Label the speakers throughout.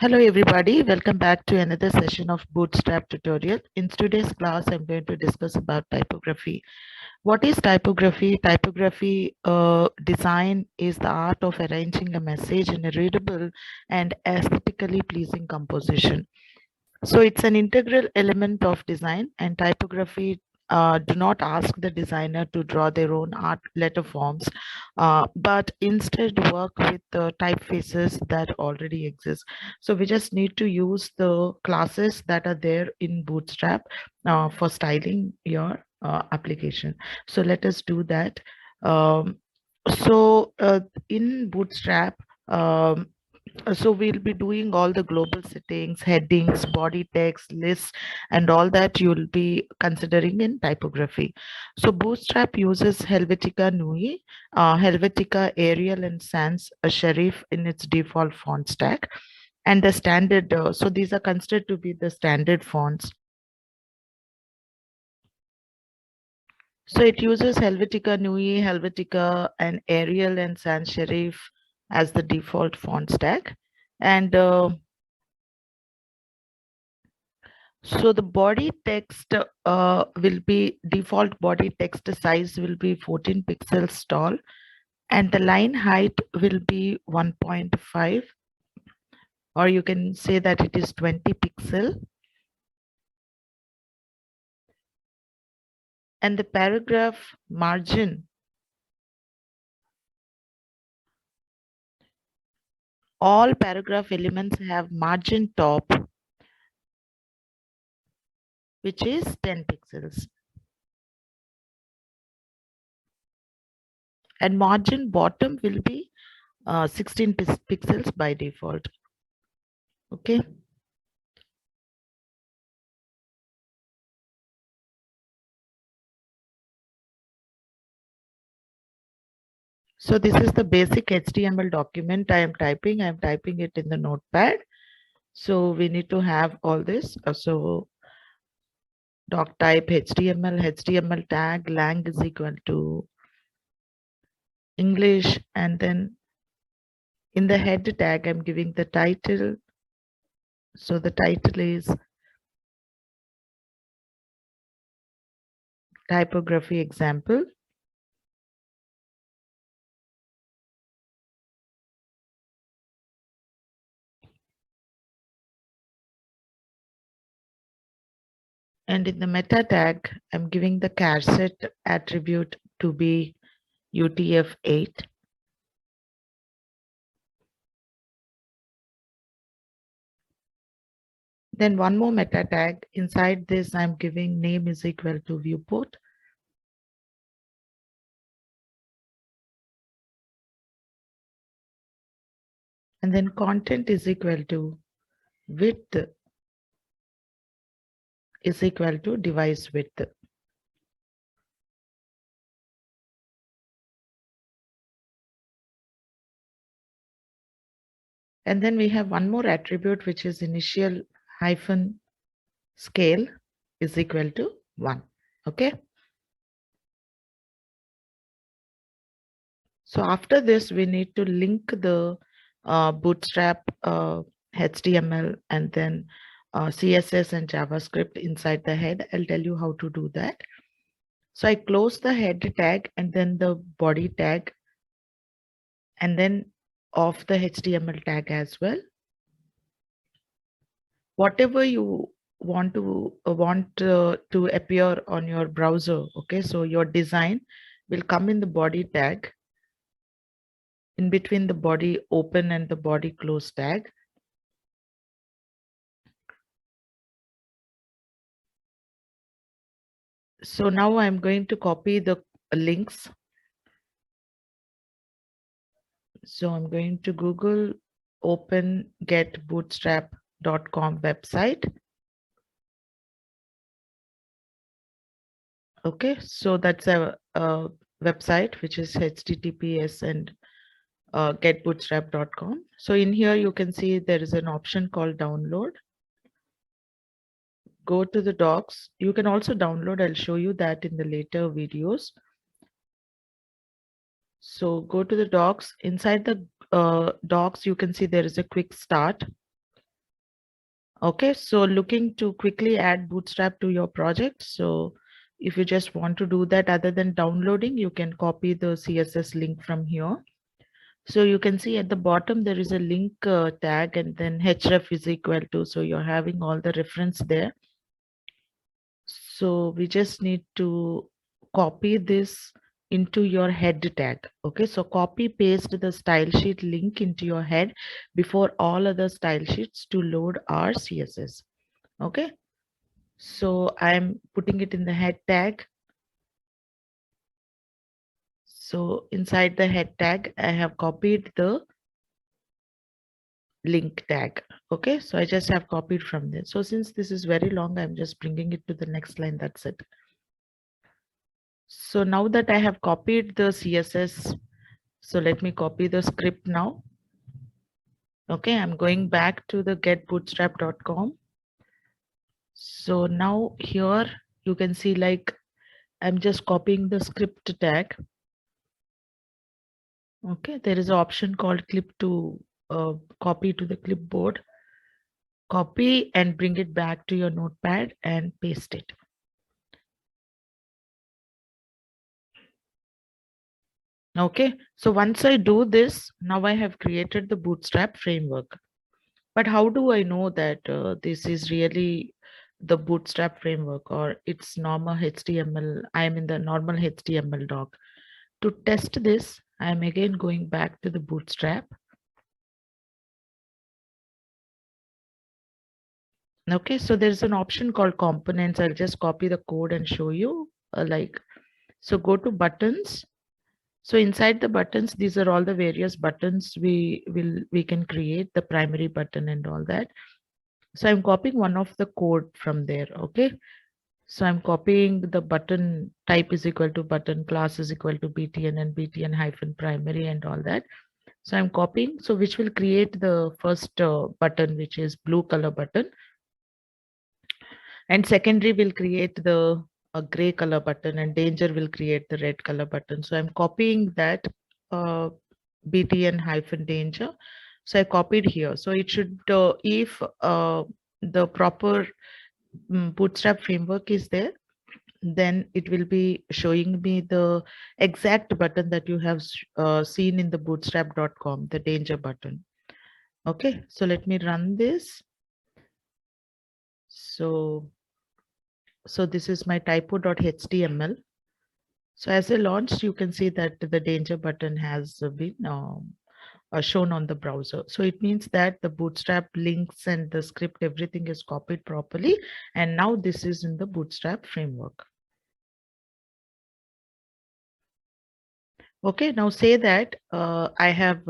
Speaker 1: Hello everybody, welcome back to another session of Bootstrap tutorial. In today's class, I'm going to discuss about typography. What is typography? Typography design is the art of arranging a message in a readable and aesthetically pleasing composition. So it's an integral element of design, and typography do not ask the designer to draw their own art letter forms, but instead work with the typefaces that already exist. So we just need to use the classes that are there in Bootstrap for styling your application. So let us do that. Um, in Bootstrap, so we'll be doing all the global settings, headings, body text, lists, and all that you'll be considering in typography. So Bootstrap uses Helvetica Neue, Helvetica Arial and Sans Serif in its default font stack. And the standard, so these are considered to be the standard fonts. So it uses Helvetica Neue, Helvetica, and Arial and Sans Serif as the default font stack. And so the body text will be default body text size will be 14 pixels tall, and the line height will be 1.5, or you can say that it is 20 pixel. And the paragraph margin, all paragraph elements have margin top, which is 10 pixels. And margin bottom will be 16 pixels by default. Okay. So this is the basic HTML document I am typing. I am typing it in the notepad. So we need to have all this. So doc type HTML tag, lang is equal to English. And then in the head tag, I'm giving the title. So the title is typography example. And in the meta tag, I'm giving the charset attribute to be UTF-8. Then one more meta tag. Inside this, I'm giving name is equal to viewport. And then content is equal to width is equal to device width. And then we have one more attribute, which is initial hyphen scale is equal to 1. Okay. So after this, we need to link the Bootstrap HTML and then CSS and JavaScript inside the head. I'll tell you how to do that. So I close the head tag and then the body tag and then off the HTML tag as well. Whatever you want to appear on your browser. Okay, so your design will come in the body tag, in between the body open and the body close tag. So now I'm going to copy the links. So I'm going to Google open getbootstrap.com website. Okay, so that's a website which is https and getbootstrap.com. So in here you can see there is an option called download. Go to the docs. You can also download. I'll show you that in the later videos. So go to the docs. Inside the docs, you can see there is a quick start. Okay, so looking to quickly add Bootstrap to your project. So if you just want to do that other than downloading, you can copy the CSS link from here. So you can see at the bottom there is a link tag, and then href is equal to, so you're having all the reference there. So we just need to copy this into your head tag. Okay, so copy paste the style sheet link into your head before all other style sheets to load our CSS. Okay, so I'm putting it in the head tag. So inside the head tag, I have copied the link tag. Okay, so I just have copied from there. So since this is very long, I'm just bringing it to the next line. That's it. So now that I have copied the CSS, so let me copy the script now. Okay, I'm going back to the getbootstrap.com. So now here you can see, like, I'm just copying the script tag. Okay, there is an option called clip to copy to the clipboard. Copy and bring it back to your notepad and paste it. Okay, so once I do this, now I have created the Bootstrap framework. But how do I know that this is really the Bootstrap framework or it's normal HTML? I am in the normal HTML doc. To test this, I am again going back to the Bootstrap. Okay, so there's an option called components. I'll just copy the code and show you. So go to buttons. So inside the buttons, these are all the various buttons we can create, the primary button and all that. So I'm copying one of the code from there. Okay. So I'm copying the button type is equal to button, class is equal to btn and btn hyphen primary and all that. So I'm copying, so which will create the first button, which is blue color button, and secondary will create the gray color button, and danger will create the red color button. So I'm copying that uh, btn hyphen danger. So I copied here. So it should, if the proper Bootstrap framework is there, then it will be showing me the exact button that you have seen in the bootstrap.com, the danger button. Okay, so let me run this. So this is my typo.html. So as I launched, you can see that the danger button has been shown on the browser. So it means that the Bootstrap links and the script, everything is copied properly. And now this is in the Bootstrap framework. Okay, now say that I have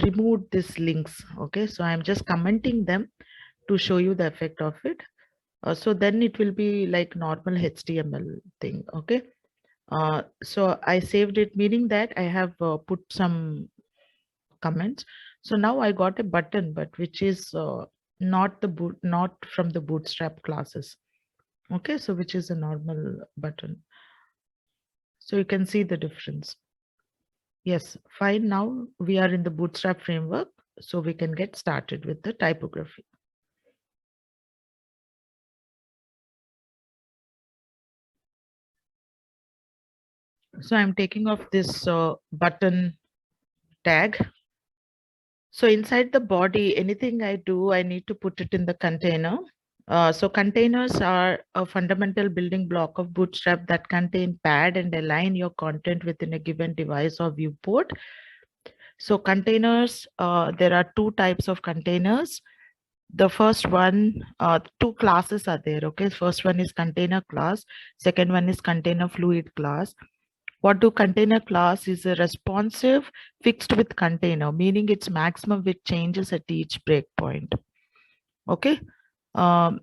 Speaker 1: removed these links. Okay, so I'm just commenting them to show you the effect of it. So then it will be like normal HTML thing. Okay, so I saved it, meaning that I have put some comments. So now I got a button, but which is not from the Bootstrap classes. Okay, so which is a normal button. So you can see the difference. Yes, fine. Now we are in the Bootstrap framework, so we can get started with the typography. So I'm taking off this button tag. So inside the body, anything I do, I need to put it in the container. So containers are a fundamental building block of Bootstrap that contain, pad, and align your content within a given device or viewport. So containers, there are two types of containers. The first one, two classes are there. Okay, first one is container class, second one is container fluid class. What do container class is a responsive fixed with container, meaning its maximum width changes at each breakpoint. Okay,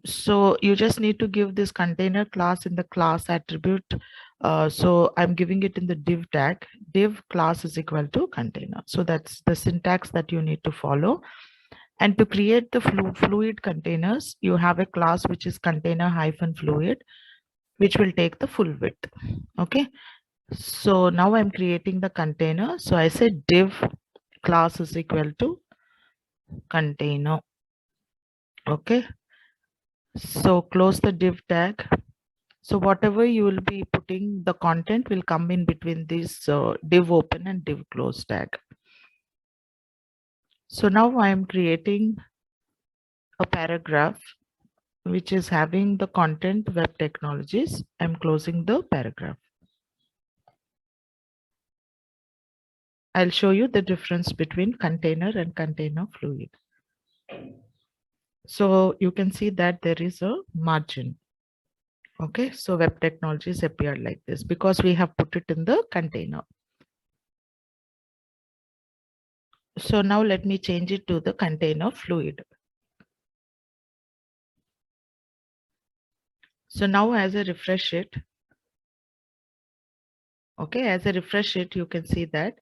Speaker 1: so you just need to give this container class in the class attribute. So I'm giving it in the div tag. Div class is equal to container. So that's the syntax that you need to follow. And to create the fluid containers, you have a class which is container hyphen fluid, which will take the full width. Okay. So now I'm creating the container. So I said div class is equal to container. Okay. So close the div tag. So whatever you will be putting, the content will come in between this div open and div close tag. So now I am creating a paragraph which is having the content web technologies. I'm closing the paragraph. I'll show you the difference between container and container fluid. So you can see that there is a margin. Okay, so web technologies appear like this because we have put it in the container. So now let me change it to the container fluid. So now as I refresh it, okay, as I refresh it, you can see that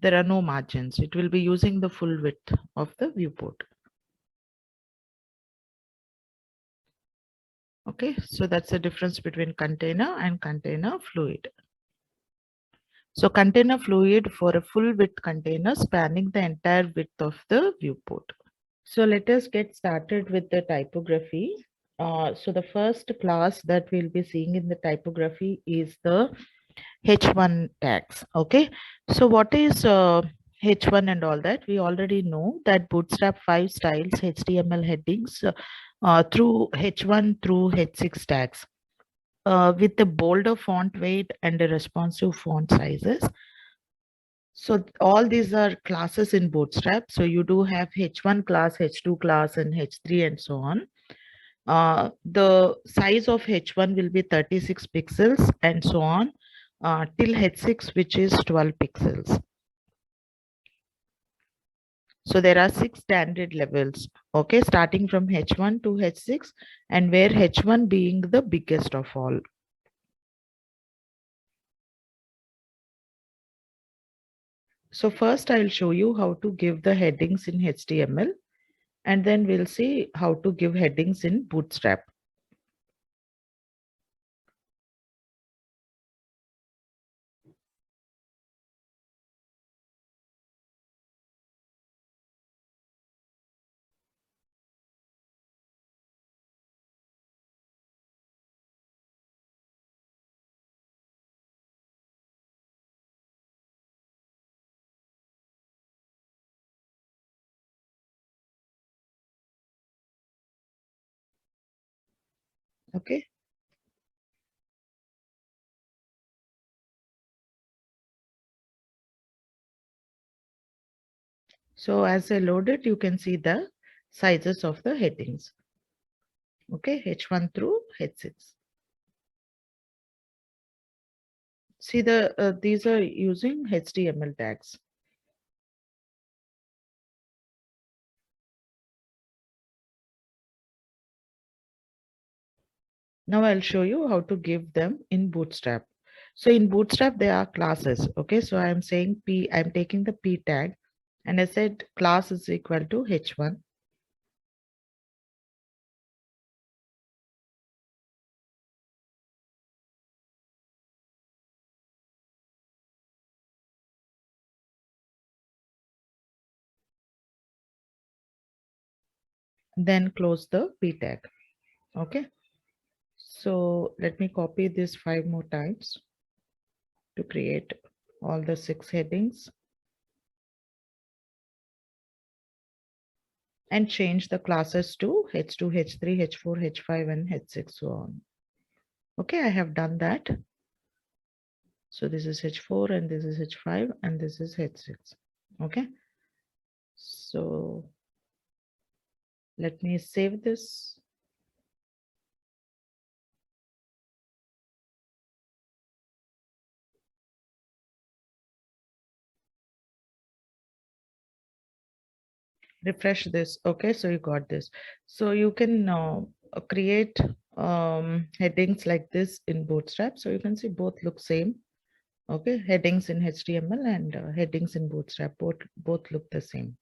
Speaker 1: there are no margins. It will be using the full width of the viewport. Okay, so that's the difference between container and container fluid. So container fluid for a full width container spanning the entire width of the viewport. So let us get started with the typography. So the first class that we'll be seeing in the typography is the H1 tags. Okay, so what is H1 and all that? We already know that Bootstrap 5 styles HTML headings through H1 through H6 tags with a bolder font weight and a responsive font sizes. So all these are classes in Bootstrap. So you do have H1 class, H2 class, and H3 and so on. The size of H1 will be 36 pixels and so on till H6, which is 12 pixels. So there are 6 standard levels, okay, starting from H1 to H6, and where H1 being the biggest of all. So first I'll show you how to give the headings in HTML, and then we'll see how to give headings in Bootstrap. Okay. So as I load it, you can see the sizes of the headings. Okay, H1 through H6. See these are using HTML tags. Now I'll show you how to give them in Bootstrap. So in Bootstrap, there are classes. Okay, so I'm saying I'm taking the P tag and I said class is equal to H1. Then close the P tag. Okay, so let me copy this 5 more times to create all the 6 headings and change the classes to H2, H3, H4, H5 and H6 so on. Okay, I have done that. So this is H4 and this is H5 and this is H6. Okay, so let me save this. Refresh this. Okay, so you got this. So you can create headings like this in Bootstrap. So you can see both look same. Okay, headings in HTML and headings in Bootstrap both look the same.